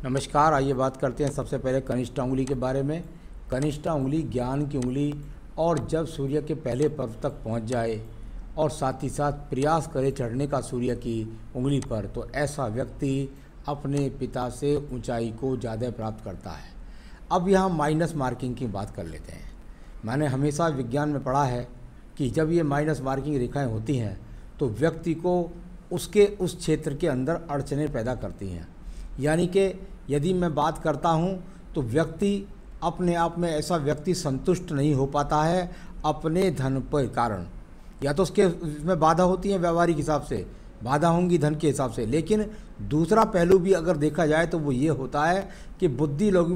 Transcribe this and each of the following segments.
नमस्कार। आइए बात करते हैं सबसे पहले कनिष्ठा उंगली के बारे में। कनिष्ठा उंगली ज्ञान की उंगली, और जब सूर्य के पहले पर्व तक पहुंच जाए और साथ ही साथ प्रयास करे चढ़ने का सूर्य की उंगली पर, तो ऐसा व्यक्ति अपने पिता से ऊंचाई को ज़्यादा प्राप्त करता है। अब यहाँ माइनस मार्किंग की बात कर लेते हैं। मैंने हमेशा विज्ञान में पढ़ा है कि जब ये माइनस मार्किंग रेखाएँ होती हैं तो व्यक्ति को उसके उस क्षेत्र के अंदर अड़चनें पैदा करती हैं। यानी कि यदि मैं बात करता हूं तो व्यक्ति अपने आप में, ऐसा व्यक्ति संतुष्ट नहीं हो पाता है अपने धन पर कारण। या तो उसके इसमें बाधा होती है, व्यवहारिक हिसाब से बाधा होंगी धन के हिसाब से, लेकिन दूसरा पहलू भी अगर देखा जाए तो वो ये होता है कि बुद्धि लोग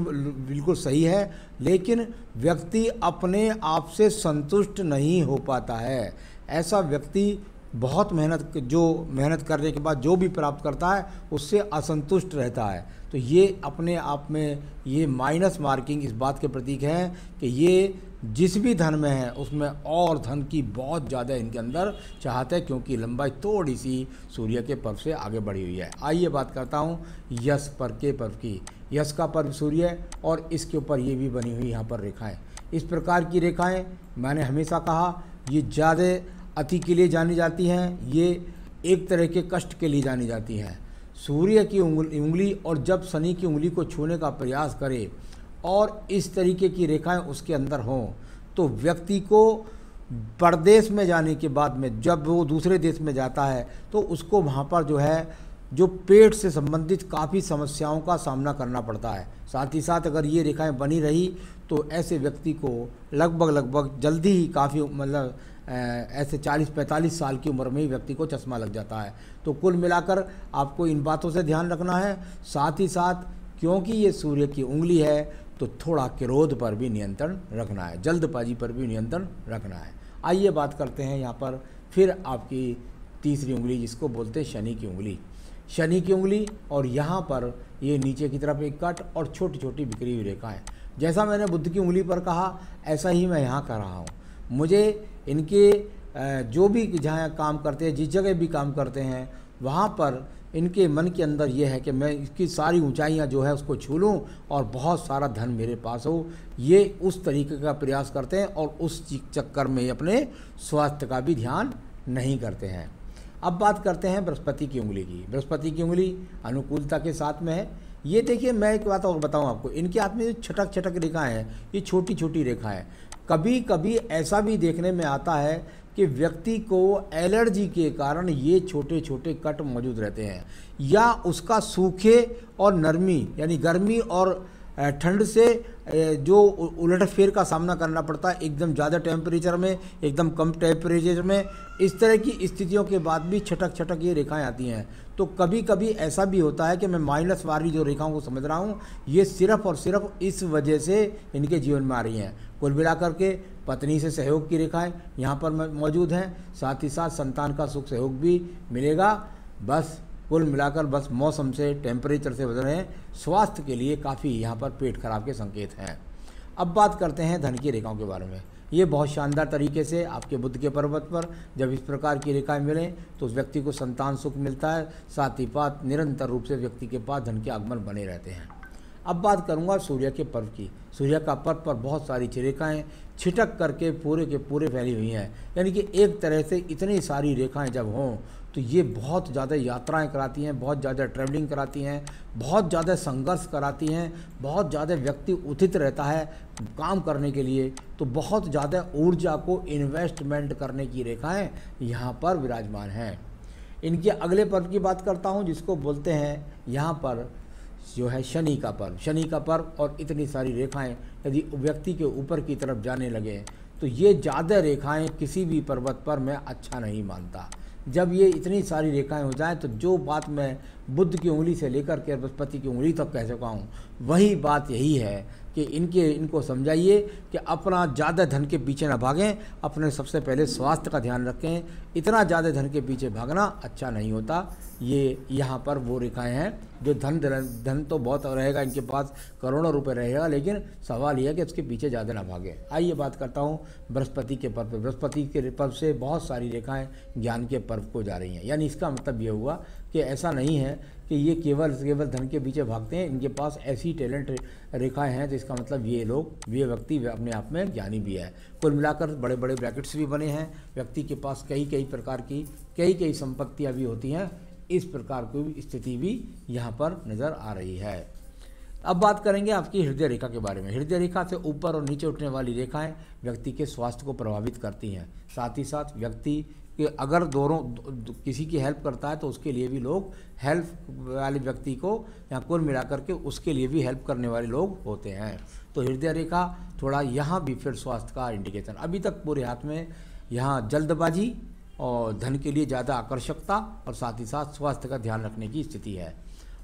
बिल्कुल सही है, लेकिन व्यक्ति अपने आप से संतुष्ट नहीं हो पाता है। ऐसा व्यक्ति बहुत मेहनत करने के बाद जो भी प्राप्त करता है उससे असंतुष्ट रहता है। तो ये अपने आप में ये माइनस मार्किंग इस बात के प्रतीक है कि ये जिस भी धन में है उसमें और धन की बहुत ज़्यादा इनके अंदर चाहते हैं, क्योंकि लंबाई थोड़ी सी सूर्य के पर्व से आगे बढ़ी हुई है। आइए बात करता हूँ यश पर के पर्व की। यश का पर्व सूर्य, और इसके ऊपर ये भी बनी हुई यहाँ पर रेखाएँ। इस प्रकार की रेखाएँ मैंने हमेशा कहा ये ज़्यादा अति के लिए जानी जाती हैं, ये एक तरह के कष्ट के लिए जानी जाती हैं। सूर्य की उंगली और जब शनि की उंगली को छूने का प्रयास करे और इस तरीके की रेखाएं उसके अंदर हों, तो व्यक्ति को परदेश में जाने के बाद में जब वो दूसरे देश में जाता है तो उसको वहाँ पर जो पेट से संबंधित काफ़ी समस्याओं का सामना करना पड़ता है। साथ ही साथ अगर ये रेखाएं बनी रही तो ऐसे व्यक्ति को लगभग जल्दी ही काफ़ी ऐसे 40-45 साल की उम्र में ही व्यक्ति को चश्मा लग जाता है। तो कुल मिलाकर आपको इन बातों से ध्यान रखना है। साथ ही साथ क्योंकि ये सूर्य की उंगली है तो थोड़ा क्रोध पर भी नियंत्रण रखना है, जल्दबाजी पर भी नियंत्रण रखना है। आइए बात करते हैं यहाँ पर फिर आपकी तीसरी उंगली, जिसको बोलते हैं शनि की उंगली। शनि की उंगली, और यहाँ पर ये नीचे की तरफ एक कट और छोटी छोटी बिखरी हुई रेखा है। जैसा मैंने बुध की उंगली पर कहा ऐसा ही मैं यहाँ कर रहा हूँ। मुझे इनके जो भी जहाँ काम करते हैं, जिस जगह भी काम करते हैं, वहाँ पर इनके मन के अंदर ये है कि मैं इसकी सारी ऊंचाइयाँ जो है उसको छू लूँ और बहुत सारा धन मेरे पास हो। ये उस तरीके का प्रयास करते हैं और उस चक्कर में अपने स्वास्थ्य का भी ध्यान नहीं करते हैं। अब बात करते हैं बृहस्पति की उंगली की। बृहस्पति की उंगली अनुकूलता के साथ में है। ये देखिए, मैं एक बात और बताऊं आपको, इनके हाथ में जो छटक छटक रेखाएं हैं, ये छोटी छोटी रेखाएं। कभी कभी ऐसा भी देखने में आता है कि व्यक्ति को एलर्जी के कारण ये छोटे छोटे कट मौजूद रहते हैं, या उसका सूखे और नरमी यानी गर्मी और ठंड से जो उलटफेर का सामना करना पड़ता है, एकदम ज़्यादा टेम्परेचर में, एकदम कम टेम्परेचर में, इस तरह की स्थितियों के बाद भी छटक छटक ये रेखाएं आती हैं। तो कभी कभी ऐसा भी होता है कि मैं माइनस वाली जो रेखाओं को समझ रहा हूँ, ये सिर्फ और सिर्फ इस वजह से इनके जीवन में आ रही हैं। कुल मिलाकर के पत्नी से सहयोग की रेखाएं यहाँ पर मौजूद हैं, साथ ही साथ संतान का सुख सहयोग भी मिलेगा। बस कुल मिलाकर बस मौसम से, टेम्परेचर से बच रहे हैं। स्वास्थ्य के लिए काफ़ी यहाँ पर पेट खराब के संकेत हैं। अब बात करते हैं धन की रेखाओं के बारे में। ये बहुत शानदार तरीके से आपके बुध के पर्वत पर जब इस प्रकार की रेखाएं मिलें तो उस व्यक्ति को संतान सुख मिलता है, साथ ही साथ निरंतर रूप से व्यक्ति के पास धन के आगमन बने रहते हैं। अब बात करूंगा सूर्य के पर्व की। सूर्य का पर्व पर बहुत सारी रेखाएं छिटक करके पूरे के पूरे फैली हुई हैं, यानी कि एक तरह से इतनी सारी रेखाएं जब हों तो ये बहुत ज़्यादा यात्राएं कराती हैं, बहुत ज़्यादा ट्रैवलिंग कराती हैं, बहुत ज़्यादा संघर्ष कराती हैं, बहुत ज़्यादा व्यक्ति उचित रहता है काम करने के लिए। तो बहुत ज़्यादा ऊर्जा को इन्वेस्टमेंट करने की रेखाएं यहाँ पर विराजमान हैं। इनके अगले पर्व की बात करता हूँ, जिसको बोलते हैं यहाँ पर जो है शनि का पर्व। शनि का पर्व और इतनी सारी रेखाएं यदि व्यक्ति के ऊपर की तरफ जाने लगे तो ये ज़्यादा रेखाएं किसी भी पर्वत पर मैं अच्छा नहीं मानता। जब ये इतनी सारी रेखाएं हो जाएं तो जो बात मैं बुध की उंगली से लेकर के बृहस्पति की उंगली तक कह सका हूँ, वही बात यही है कि इनको समझाइए कि अपना ज़्यादा धन के पीछे ना भागें, अपने सबसे पहले स्वास्थ्य का ध्यान रखें। इतना ज़्यादा धन के पीछे भागना अच्छा नहीं होता। ये यहाँ पर वो रेखाएं हैं जो धन तो बहुत रहेगा इनके पास, करोड़ों रुपए रहेगा, लेकिन सवाल यह है कि उसके पीछे ज़्यादा ना भागे। आइए बात करता हूँ बृहस्पति के पर्व पे। बृहस्पति के पर्व से बहुत सारी रेखाएं ज्ञान के पर्व को जा रही हैं। यानी इसका मतलब ये हुआ कि ऐसा नहीं है कि ये केवल धन के पीछे भागते हैं, इनके पास ऐसी टैलेंट रेखाएं हैं, तो इसका मतलब ये व्यक्ति अपने आप में ज्ञानी भी है। कुल मिलाकर बड़े बड़े ब्रैकेट्स भी बने हैं, व्यक्ति के पास कई प्रकार की कई संपत्तियां भी होती हैं। इस प्रकार की स्थिति भी यहाँ पर नज़र आ रही है। अब बात करेंगे आपकी हृदय रेखा के बारे में। हृदय रेखा से ऊपर और नीचे उठने वाली रेखाएं व्यक्ति के स्वास्थ्य को प्रभावित करती हैं। साथ ही साथ व्यक्ति कि अगर किसी की हेल्प करता है तो उसके लिए भी लोग हेल्प वाले व्यक्ति को या कुल मिलाकर के उसके लिए भी हेल्प करने वाले लोग होते हैं। तो हृदय रेखा थोड़ा यहाँ भी फिर स्वास्थ्य का इंडिकेशन। अभी तक पूरे हाथ में यहाँ जल्दबाजी और धन के लिए ज़्यादा आकर्षकता और साथ ही साथ स्वास्थ्य का ध्यान रखने की स्थिति है।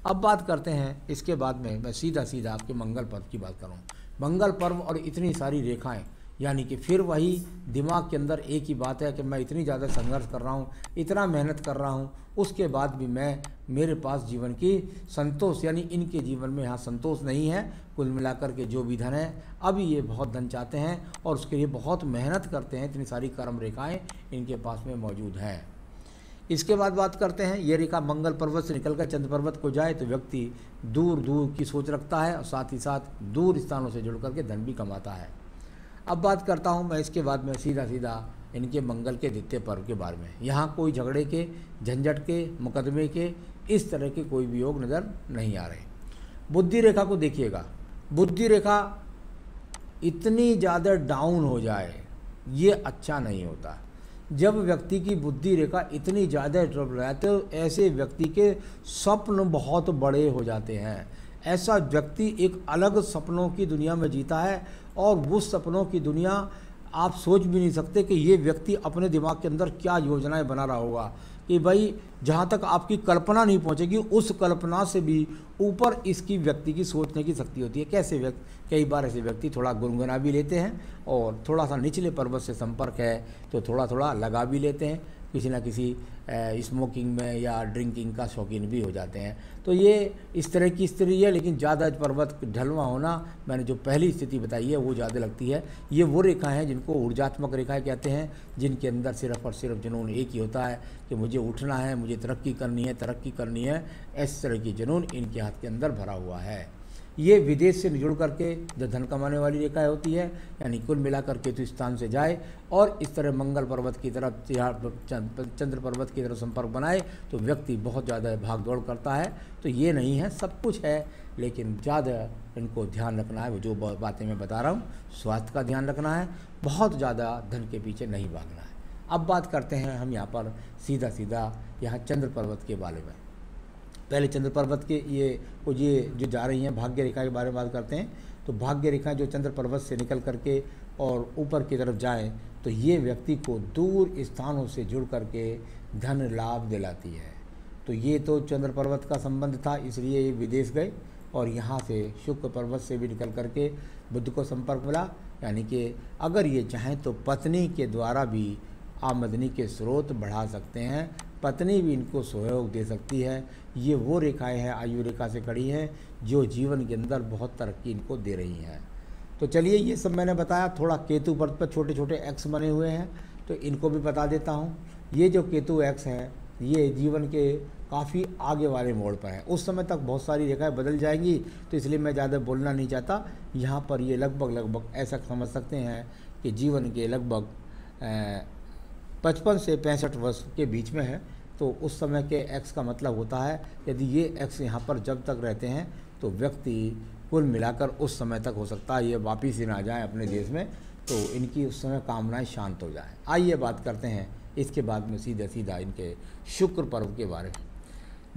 अब बात करते हैं इसके बाद में मैं सीधा आपके मंगल पर्व की बात करूँ। मंगल पर्व और इतनी सारी रेखाएं, यानी कि फिर वही दिमाग के अंदर एक ही बात है कि मैं इतनी ज़्यादा संघर्ष कर रहा हूँ, इतना मेहनत कर रहा हूँ, उसके बाद भी मेरे पास जीवन की संतोष, यानी इनके जीवन में यहाँ संतोष नहीं है। कुल मिलाकर के जो भी धन है, अभी ये बहुत धन चाहते हैं और उसके लिए बहुत मेहनत करते हैं। इतनी सारी कर्म रेखाएँ इनके पास में मौजूद हैं। इसके बाद बात करते हैं, ये रेखा मंगल पर्वत से निकलकर चंद्र पर्वत को जाए तो व्यक्ति दूर दूर की सोच रखता है और साथ ही साथ दूर स्थानों से जुड़ करके धन भी कमाता है। अब बात करता हूं मैं इसके बाद में सीधा इनके मंगल के द्वितीय पर्व के बारे में। यहाँ कोई झगड़े के, झंझट के, मुकदमे के, इस तरह के कोई भी योग नज़र नहीं आ रहे। बुद्धि रेखा को देखिएगा, बुद्धि रेखा इतनी ज़्यादा डाउन हो जाए ये अच्छा नहीं होता। जब व्यक्ति की बुद्धि रेखा इतनी ज़्यादा ड्रॉप रहा है तो ऐसे व्यक्ति के स्वप्न बहुत बड़े हो जाते हैं। ऐसा व्यक्ति एक अलग सपनों की दुनिया में जीता है और उस सपनों की दुनिया आप सोच भी नहीं सकते कि ये व्यक्ति अपने दिमाग के अंदर क्या योजनाएं बना रहा होगा कि भाई जहाँ तक आपकी कल्पना नहीं पहुँचेगी उस कल्पना से भी ऊपर इसकी व्यक्ति की सोचने की शक्ति होती है। कैसे कई बार ऐसे व्यक्ति थोड़ा गुनगुना भी लेते हैं और थोड़ा सा निचले पर्वत से संपर्क है तो थोड़ा लगा भी लेते हैं, किसी ना किसी स्मोकिंग में या ड्रिंकिंग का शौकीन भी हो जाते हैं। तो ये इस तरह की स्थिति है, लेकिन ज़्यादा पर्वत ढलवा होना, मैंने जो पहली स्थिति बताई है वो ज़्यादा लगती है। ये वो रेखाएं हैं जिनको ऊर्जात्मक रेखाएं कहते हैं, जिनके अंदर सिर्फ और सिर्फ जुनून एक ही होता है कि मुझे उठना है, मुझे तरक्की करनी है। इस तरह की जुनून इनके हाथ के अंदर भरा हुआ है। ये विदेश से जुड़ करके जो धन कमाने वाली रेखाएं होती है, यानी कुल मिलाकर केतु स्थान से जाए और इस तरह मंगल पर्वत की तरफ, चंद्र पर्वत की तरफ संपर्क बनाए तो व्यक्ति बहुत ज़्यादा भाग दौड़ करता है। तो ये नहीं है, सब कुछ है, लेकिन ज़्यादा इनको ध्यान रखना है। वो जो बातें मैं बता रहा हूँ, स्वास्थ्य का ध्यान रखना है, बहुत ज़्यादा धन के पीछे नहीं भागना है। अब बात करते हैं हम यहाँ पर सीधा यहाँ चंद्र पर्वत के बारे में। पहले चंद्र पर्वत के ये जो जा रही हैं भाग्य रेखा के बारे में बात करते हैं। तो भाग्य रेखा जो चंद्र पर्वत से निकल करके और ऊपर की तरफ जाएं तो ये व्यक्ति को दूर स्थानों से जुड़ करके धन लाभ दिलाती है। तो ये तो चंद्र पर्वत का संबंध था, इसलिए ये विदेश गए और यहाँ से शुक्र पर्वत से भी निकल करके बुध को संपर्क मिला। यानी कि अगर ये चाहें तो पत्नी के द्वारा भी आमदनी के स्रोत बढ़ा सकते हैं, पत्नी भी इनको सहयोग दे सकती है। ये वो रेखाएं हैं, आयु रेखा से खड़ी हैं, जो जीवन के अंदर बहुत तरक्की इनको दे रही हैं। तो चलिए ये सब मैंने बताया। थोड़ा केतु पर्वत पर छोटे छोटे एक्स बने हुए हैं तो इनको भी बता देता हूँ। ये जो केतु एक्स हैं ये जीवन के काफ़ी आगे वाले मोड़ पर हैं। उस समय तक बहुत सारी रेखाएं बदल जाएंगी, तो इसलिए मैं ज़्यादा बोलना नहीं चाहता। यहाँ पर ये लगभग ऐसा समझ सकते हैं कि जीवन के लगभग 55 से 65 वर्ष के बीच में है। तो उस समय के एक्स का मतलब होता है, यदि ये एक्स यहाँ पर जब तक रहते हैं तो व्यक्ति कुल मिलाकर उस समय तक हो सकता है ये वापिस ही ना जाए अपने देश में, तो इनकी उस समय कामनाएं शांत हो जाएं। आइए बात करते हैं इसके बाद में सीधा इनके शुक्र पर्व के बारे में।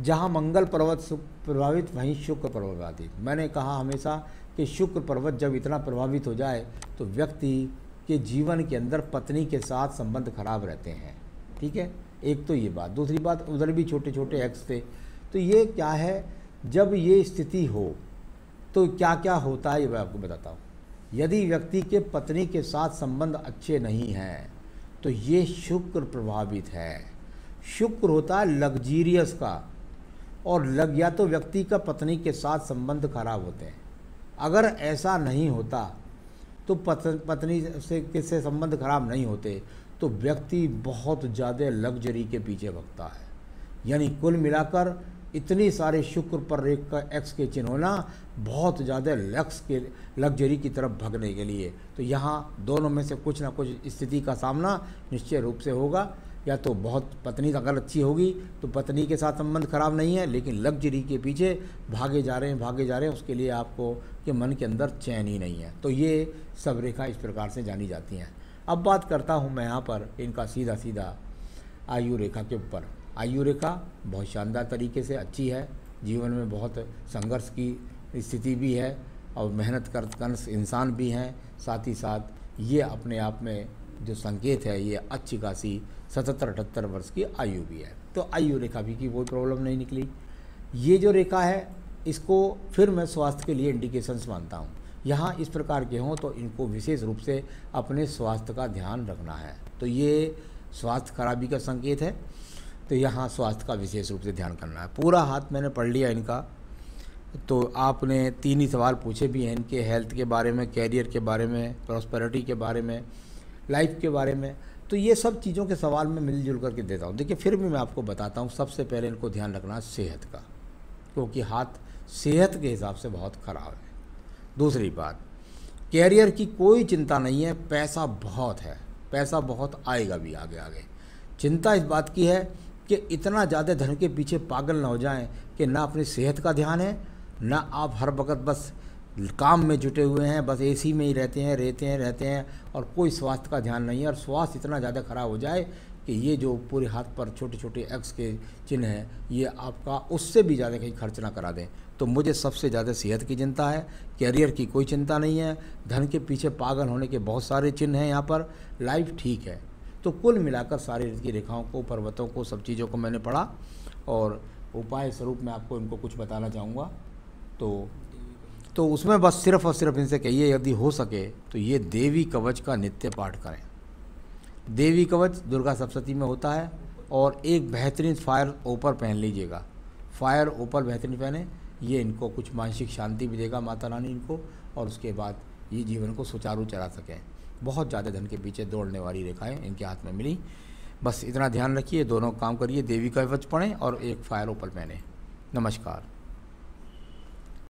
जहाँ मंगल पर्वत प्रभावित वहीं शुक्र पर्व प्रभावित। मैंने कहा हमेशा कि शुक्र पर्वत जब इतना प्रभावित हो जाए तो व्यक्ति के जीवन के अंदर पत्नी के साथ संबंध खराब रहते हैं। ठीक है, एक तो ये बात। दूसरी बात, उधर भी छोटे छोटे एक्स थे। तो ये क्या है, जब ये स्थिति हो तो क्या क्या होता है ये मैं आपको बताता हूँ। यदि व्यक्ति के पत्नी के साथ संबंध अच्छे नहीं हैं तो ये शुक्र प्रभावित है। शुक्र होता है लग्जीरियस का, और लग या तो व्यक्ति का पत्नी के साथ संबंध खराब होते हैं। अगर ऐसा नहीं होता तो पत्नी से संबंध खराब नहीं होते तो व्यक्ति बहुत ज़्यादा लग्जरी के पीछे भगता है। यानी कुल मिलाकर इतनी सारे शुक्र पर रेख का एक्स के चिन्ह होना बहुत ज़्यादा लग्जरी की तरफ भगने के लिए। तो यहाँ दोनों में से कुछ ना कुछ स्थिति का सामना निश्चय रूप से होगा। या तो बहुत पत्नी अगर अच्छी होगी तो पत्नी के साथ संबंध खराब नहीं है, लेकिन लग्जरी के पीछे भागे जा रहे हैं, उसके लिए आपको के मन के अंदर चैन ही नहीं है। तो ये सब रेखा इस प्रकार से जानी जाती हैं। अब बात करता हूँ मैं यहाँ पर इनका सीधा आयु रेखा के ऊपर। आयु रेखा बहुत शानदार तरीके से अच्छी है, जीवन में बहुत संघर्ष की स्थिति भी है और मेहनत कर इंसान भी हैं। साथ ही साथ ये अपने आप में जो संकेत है ये अच्छी खासी 77-78 वर्ष की आयु भी है। तो आयु रेखा भी की कोई प्रॉब्लम नहीं निकली। ये जो रेखा है इसको फिर मैं स्वास्थ्य के लिए इंडिकेशंस मानता हूँ। यहाँ इस प्रकार के हों तो इनको विशेष रूप से अपने स्वास्थ्य का ध्यान रखना है। तो ये स्वास्थ्य खराबी का संकेत है, तो यहाँ स्वास्थ्य का विशेष रूप से ध्यान करना है। पूरा हाथ मैंने पढ़ लिया इनका। तो आपने 3 ही सवाल पूछे भी हैं इनके, हेल्थ के बारे में, कैरियर के बारे में, प्रॉस्पेरिटी के बारे में, लाइफ के बारे में। तो ये सब चीज़ों के सवाल मैं मिलजुल करके देता हूँ। देखिए फिर भी मैं आपको बताता हूँ, सबसे पहले इनको ध्यान रखना है सेहत का, क्योंकि हाथ सेहत के हिसाब से बहुत ख़राब है। दूसरी बात, कैरियर की कोई चिंता नहीं है, पैसा बहुत है, पैसा बहुत आएगा भी आगे। चिंता इस बात की है कि इतना ज़्यादा धन के पीछे पागल ना हो जाएं कि ना अपनी सेहत का ध्यान है, ना आप हर वक्त बस काम में जुटे हुए हैं, बस एसी में ही रहते हैं और कोई स्वास्थ्य का ध्यान नहीं है। और स्वास्थ्य इतना ज़्यादा ख़राब हो जाए कि ये जो पूरे हाथ पर छोटे छोटे एक्स के चिन्ह हैं ये आपका उससे भी ज़्यादा कहीं खर्च ना करा दें। तो मुझे सबसे ज़्यादा सेहत की चिंता है, कैरियर की कोई चिंता नहीं है, धन के पीछे पागल होने के बहुत सारे चिन्ह हैं यहाँ पर, लाइफ ठीक है। तो कुल मिलाकर सारी की रेखाओं को, पर्वतों को, सब चीज़ों को मैंने पढ़ा और उपाय स्वरूप मैं आपको इनको कुछ बताना चाहूँगा। तो उसमें बस सिर्फ और सिर्फ इनसे कहिए यदि हो सके तो ये देवी कवच का नित्य पाठ करें। देवी कवच दुर्गा सप्तशती में होता है और एक बेहतरीन फायर ओपर पहन लीजिएगा, फायर ओपर बेहतरीन पहने, ये इनको कुछ मानसिक शांति भी देगा माता रानी इनको, और उसके बाद ये जीवन को सुचारू चला सकें। बहुत ज़्यादा धन के पीछे दौड़ने वाली रेखाएं इनके हाथ में मिली। बस इतना ध्यान रखिए, दोनों काम करिए, देवी कवच पढ़ें और एक फायर ओपर पहने। नमस्कार।